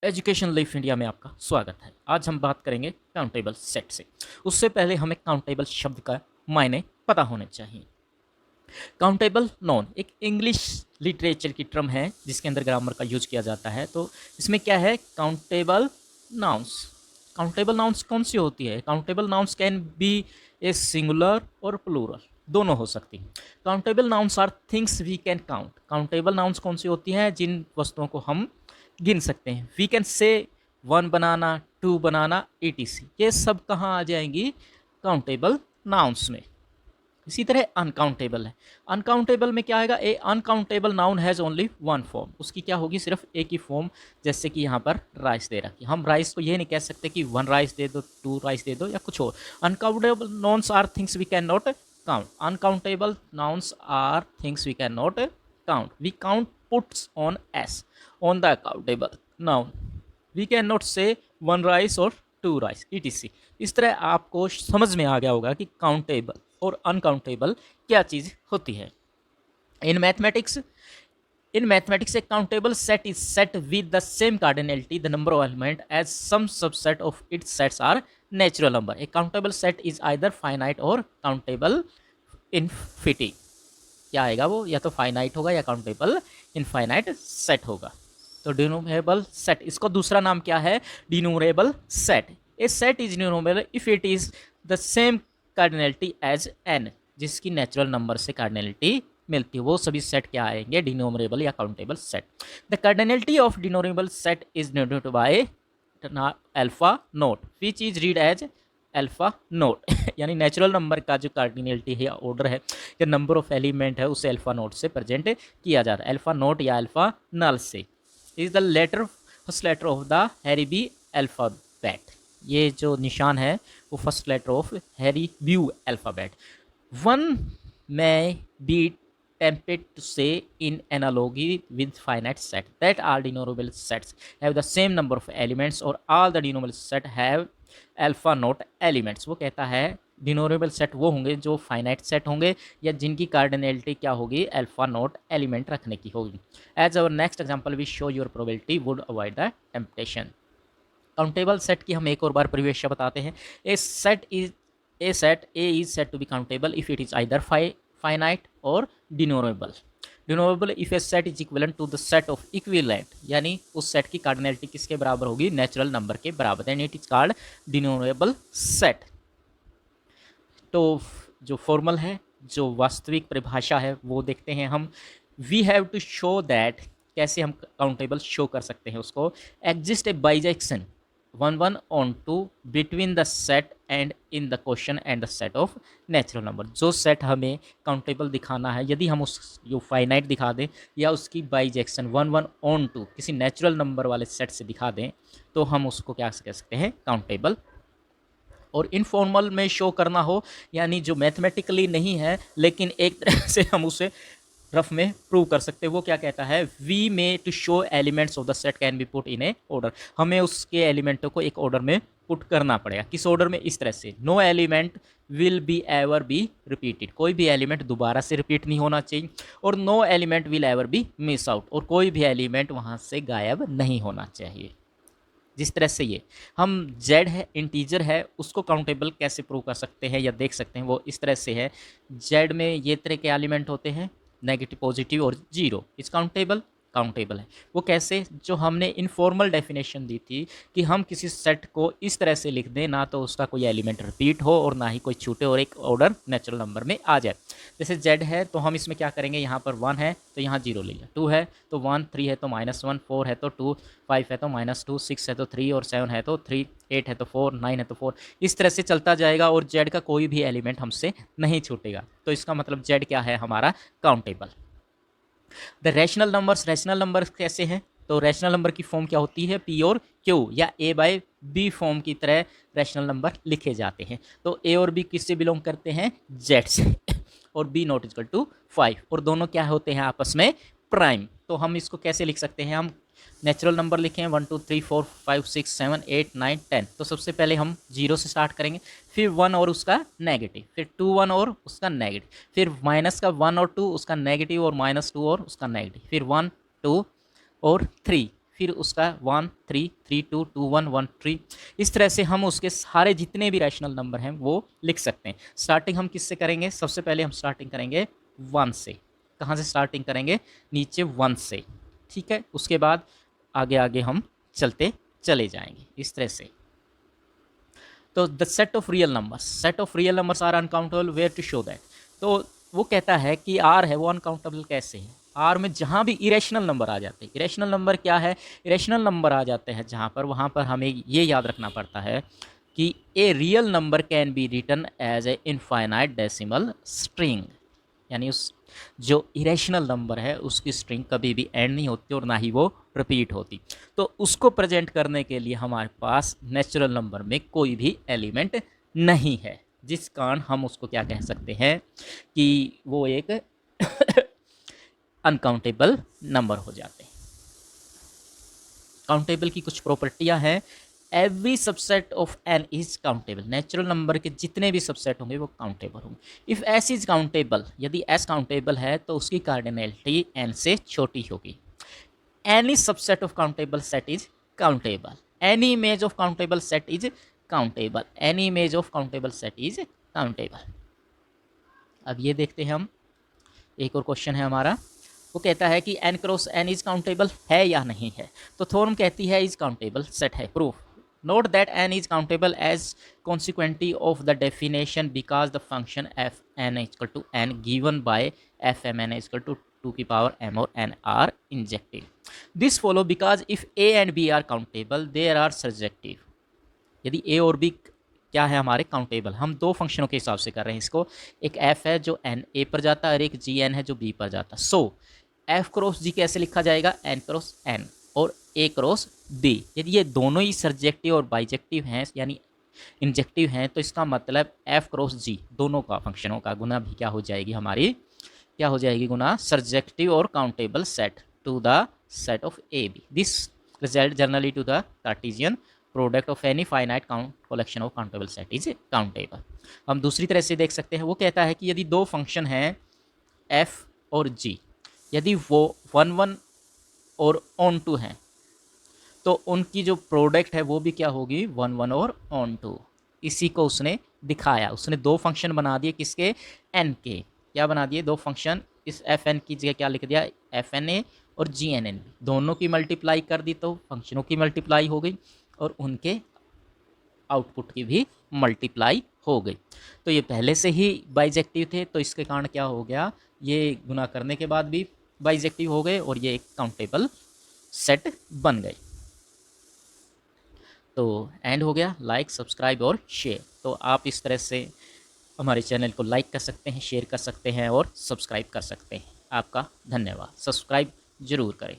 Education leaf India में आपका स्वागत है। आज हम बात करेंगे काउंटेबल सेट से। उससे पहले हमें काउंटेबल शब्द का मायने पता होने चाहिए। काउंटेबल नाउन एक इंग्लिश लिटरेचर की टर्म है जिसके अंदर ग्रामर का यूज किया जाता है। तो इसमें क्या है, काउंटेबल नाउन्स। काउंटेबल नाउन्स कौन सी होती है? Countable nouns can be a singular और प्लूरल, दोनों हो सकती हैं। Countable nouns are things we can count. Countable nouns कौन सी होती हैं? जिन वस्तुओं को हम गिन सकते हैं। We can say one banana, two banana, ETC, ये सब कहाँ आ जाएंगी? काउंटेबल नाउन्स में। इसी तरह अनकाउंटेबल है। अनकाउंटेबल में क्या आएगा? A uncountable noun has only one form. उसकी क्या होगी? सिर्फ एक ही फॉर्म। जैसे कि यहाँ पर राइस दे रखी, हम राइस को ये नहीं कह सकते कि वन राइस दे दो, टू राइस दे दो या कुछ और। Uncountable nouns are things we can not count. Uncountable nouns are things we can not count. We count puts on S on the countable noun. We can not say one rice और two rice, ETC। इस तरह आपको समझ में आ गया होगा कि countable और अनकाउंटेबल क्या चीज़ होती है। In mathematics a countable set is set with the same cardinality the number of element as some subset of its sets are natural number. A countable set is either finite or countable infinity. क्या आएगा वो? या तो finite होगा या countable infinite set होगा। तो डिनोमिनेबल set, इसको दूसरा नाम क्या है? Denominable set. A set is denominable if it is the same cardinality as n, जिसकी नेचुरल नंबर से कार्डिनलिटी मिलती है, वो सभी सेट क्या आएंगे? डिनोमिनेबल या countable set. The cardinality of denominable set is denoted by alpha naught which is read as alpha naught. यानी नेचुरल नंबर का जो कार्डिनलिटी है, ऑर्डर है या नंबर ऑफ एलिमेंट है, उसे अल्फा नोट से प्रेजेंट किया जाता है, अल्फा नोट या अल्फा नल से। Is the letter first letter of the हैरीबी अल्फ़ाबेट। ये जो निशान है वो फर्स्ट लेटर ऑफ हैरीब्यू alphabet. One may be tempted to say in analogy with finite set that all denominable sets have the same number of elements or all the denominable set have alpha naught elements। वो कहता है denominable set वो होंगे जो finite set होंगे या जिनकी cardinality क्या होगी? अल्फा नोट एलिमेंट रखने की होगी। As our next example we show your probability would avoid the temptation. Countable set की हम एक और बार परिभाषा बताते हैं। A set A is said to be countable if it is either finite or denominable। Denominable if a set is equivalent to the set of equivalent, यानी उस सेट की कार्डिनलिटी किसके बराबर होगी? नेचुरल नंबर के बराबर, and it is called denominable set. तो जो फॉर्मल है, जो वास्तविक परिभाषा है, वो देखते हैं हम। We have to show that, कैसे हम काउंटेबल शो कर सकते हैं उसको? Exist a bijection 1 1 on 2 between the set and in the question and the set of natural number। जो सेट हमें काउंटेबल दिखाना है, यदि हम उस जो फाइनाइट दिखा दें या उसकी बाइजेक्शन 1 1 on 2 किसी नेचुरल नंबर वाले सेट से दिखा दें, तो हम उसको क्या कह सकते हैं? काउंटेबल। और इनफॉर्मल में शो करना हो, यानी जो मैथमेटिकली नहीं है लेकिन एक तरह से हम उसे रफ में प्रूव कर सकते हैं, वो क्या कहता है? We may to show elements of the set can be put in a order. हमें उसके एलिमेंटों को एक ऑर्डर में पुट करना पड़ेगा। किस ऑर्डर में? इस तरह से, no element will be ever be repeated. कोई भी एलिमेंट दोबारा से रिपीट नहीं होना चाहिए। और no element will ever be miss out, और कोई भी एलिमेंट वहाँ से गायब नहीं होना चाहिए। जिस तरह से ये हम z है, इंटीजर है, उसको काउंटेबल कैसे प्रूव कर सकते हैं या देख सकते हैं, वो इस तरह से है। z में ये तरह के एलिमेंट होते हैं, नेगेटिव, पॉजिटिव और जीरो। इस काउंटेबल है। वो कैसे? जो हमने इनफॉर्मल डेफिनेशन दी थी कि हम किसी सेट को इस तरह से लिख दें, ना तो उसका कोई एलिमेंट रिपीट हो और ना ही कोई छूटे, और एक ऑर्डर नेचुरल नंबर में आ जाए। जैसे z है तो हम इसमें क्या करेंगे? यहाँ पर 1 है तो यहाँ 0 ले लिया, 2 है तो 1, 3 है तो -1, 4 है तो 2, 5 है तो -2, 6 है तो 3 और 7 है तो 3, 8 है तो 4, 9 है तो 4। इस तरह से चलता जाएगा और z का कोई भी एलिमेंट हमसे नहीं छूटेगा। तो इसका मतलब z क्या है? हमारा काउंटेबल। द रैशनल नंबर्स कैसे हैं? तो रैशनल नंबर की फॉर्म क्या होती है? P और Q या A/B फॉर्म की तरह रैशनल नंबर लिखे जाते हैं। तो A और B किससे बिलोंग करते हैं? Z से। और B नॉट इक्वल टू 5, और दोनों क्या होते हैं? आपस में प्राइम। तो हम इसको कैसे लिख सकते हैं? हम नेचुरल नंबर लिखें 1 2 3 4 5 6 7 8 9 10। तो सबसे पहले हम 0 से स्टार्ट करेंगे, फिर 1 और उसका नेगेटिव, फिर 2 1 और उसका नेगेटिव, फिर माइनस का 1 और 2 उसका नेगेटिव और -2 और उसका नेगेटिव, फिर 1 2 और 3, फिर उसका 1 3 3 2 2 1 1 3, इस तरह से हम उसके सारे जितने भी रैशनल नंबर हैं वो लिख सकते हैं। स्टार्टिंग हम किससे करेंगे? सबसे पहले हम स्टार्टिंग करेंगे 1 से। कहाँ से स्टार्टिंग करेंगे? नीचे 1 से, ठीक है। उसके बाद आगे आगे हम चलते चले जाएंगे इस तरह से। तो the set of real numbers are uncountable, where to show that. तो वो कहता है कि आर है वो अनकाउंटेबल कैसे है? आर में जहाँ भी इरेशनल नंबर आ जाते हैं, इरेशनल नंबर क्या है? इरेशनल नंबर आ जाते हैं जहाँ पर, वहाँ पर हमें ये याद रखना पड़ता है कि a real number can be written as a infinite decimal string, यानी उस जो इरेशनल नंबर है उसकी स्ट्रिंग कभी भी एंड नहीं होती और ना ही वो रिपीट होती। तो उसको प्रेजेंट करने के लिए हमारे पास नेचुरल नंबर में कोई भी एलिमेंट नहीं है, जिस कारण हम उसको क्या कह सकते हैं कि वो एक अनकाउंटेबल नंबर हो जाते हैं। काउंटेबल की कुछ प्रॉपर्टियां हैं। Every subset of N is countable, natural number के जितने भी सबसेट होंगे वो काउंटेबल होंगे। इफ एस इज काउंटेबल, यदि एस काउंटेबल है तो उसकी कार्डिनैलिटी एन से छोटी होगी। Any subset of countable set is countable, any image of countable set is countable, any image of countable set is countable. अब ये देखते हैं हम, एक और क्वेश्चन है हमारा। वो कहता है कि N cross N is countable है या नहीं है? तो थ्योरम कहती है इज काउंटेबल, सेट है proof. Note that N is countable as consequently of the definition because the function f n equal to n given by f m n equal to 2 की power m और n are injective. This follow because if a and b are countable, there are surjective. यदि a और b क्या है हमारे countable, हम दो फंक्शनों के हिसाब से कर रहे हैं इसको। एक f है जो n a पर जाता है और एक g n है जो b पर जाता है। सो f क्रॉस g कैसे लिखा जाएगा? n क्रॉस n और a क्रॉस b। यदि ये दोनों ही सर्जेक्टिव और बाइजेक्टिव हैं यानी इंजेक्टिव हैं, तो इसका मतलब f क्रॉस g दोनों का फंक्शनों का गुना भी क्या हो जाएगी हमारी, क्या हो जाएगी गुना सर्जेक्टिव और countable set to the set of A B. This result generally to the Cartesian product of any finite collection of countable set is countable. हम दूसरी तरह से देख सकते हैं। वो कहता है कि यदि दो फंक्शन हैं f और g, यदि वो 1 1 और ऑन टू हैं, तो उनकी जो प्रोडक्ट है वो भी क्या होगी? 1 1 और ऑन टू। इसी को उसने दिखाया, उसने दो फंक्शन बना दिए किसके? n के। क्या बना दिए? दो फंक्शन। इस एफ एन की जगह क्या लिख दिया? एफ एन ए और जी एन एन, दोनों की मल्टीप्लाई कर दी तो फंक्शनों की मल्टीप्लाई हो गई और उनके आउटपुट की भी मल्टीप्लाई हो गई। तो ये पहले से ही बाइजेक्टिव थे, तो इसके कारण क्या हो गया? ये गुना करने के बाद भी बाइजेक्टिव हो गए और ये एक काउंटेबल सेट बन गए। तो एंड हो गया। लाइक, सब्सक्राइब और शेयर। तो आप इस तरह से हमारे चैनल को लाइक कर सकते हैं, शेयर कर सकते हैं और सब्सक्राइब कर सकते हैं। आपका धन्यवाद। सब्सक्राइब ज़रूर करें।